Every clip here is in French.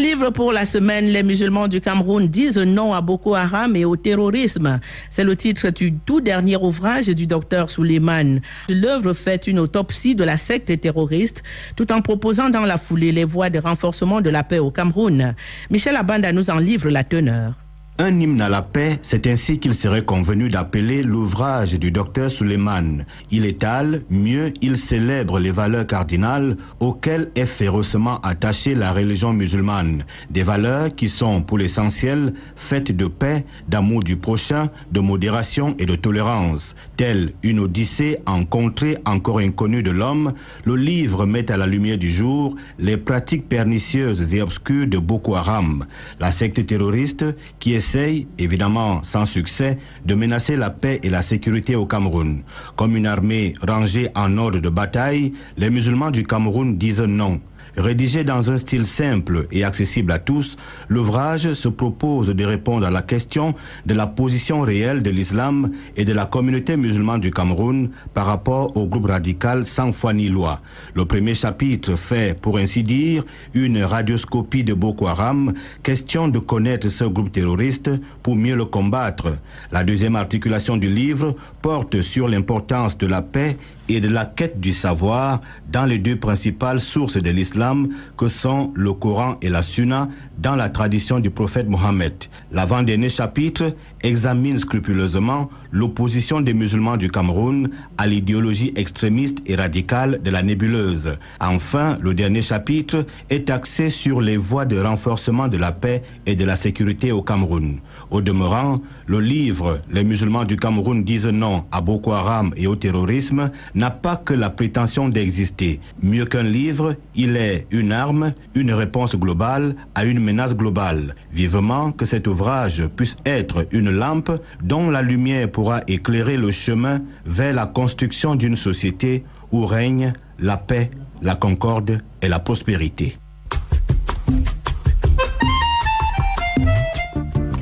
livre pour la semaine, les musulmans du Cameroun disent non à Boko Haram et au terrorisme. C'est le titre du tout dernier ouvrage du docteur Suleiman. L'œuvre fait une autopsie de la secte terroriste tout en proposant dans la foulée les voies de renforcement de la paix au Cameroun. Michel Abanda nous en livre la teneur. Un hymne à la paix, c'est ainsi qu'il serait convenu d'appeler l'ouvrage du docteur Suleiman. Il étale, mieux, il célèbre les valeurs cardinales auxquelles est férocement attachée la religion musulmane. Des valeurs qui sont, pour l'essentiel, faites de paix, d'amour du prochain, de modération et de tolérance. Telle une odyssée en contrée encore inconnue de l'homme, le livre met à la lumière du jour les pratiques pernicieuses et obscures de Boko Haram, la secte terroriste qui essaye, évidemment sans succès, de menacer la paix et la sécurité au Cameroun. Comme une armée rangée en ordre de bataille, les musulmans du Cameroun disent non. Rédigé dans un style simple et accessible à tous, l'ouvrage se propose de répondre à la question de la position réelle de l'islam et de la communauté musulmane du Cameroun par rapport au groupe radical sans foi ni loi. Le premier chapitre fait, pour ainsi dire, une radioscopie de Boko Haram, question de connaître ce groupe terroriste pour mieux le combattre. La deuxième articulation du livre porte sur l'importance de la paix et de la quête du savoir dans les deux principales sources de l'islam que sont le Coran et la Sunna dans la tradition du prophète Mohammed. L'avant-dernier chapitre examine scrupuleusement l'opposition des musulmans du Cameroun à l'idéologie extrémiste et radicale de la nébuleuse. Enfin, le dernier chapitre est axé sur les voies de renforcement de la paix et de la sécurité au Cameroun. Au demeurant, le livre « Les musulmans du Cameroun disent non à Boko Haram et au terrorisme » n'a pas que la prétention d'exister. Mieux qu'un livre, il est une arme, une réponse globale à une menace globale. Vivement que cet ouvrage puisse être une lampe dont la lumière pourra éclairer le chemin vers la construction d'une société où règne la paix, la concorde et la prospérité.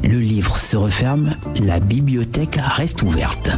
Le livre se referme, la bibliothèque reste ouverte.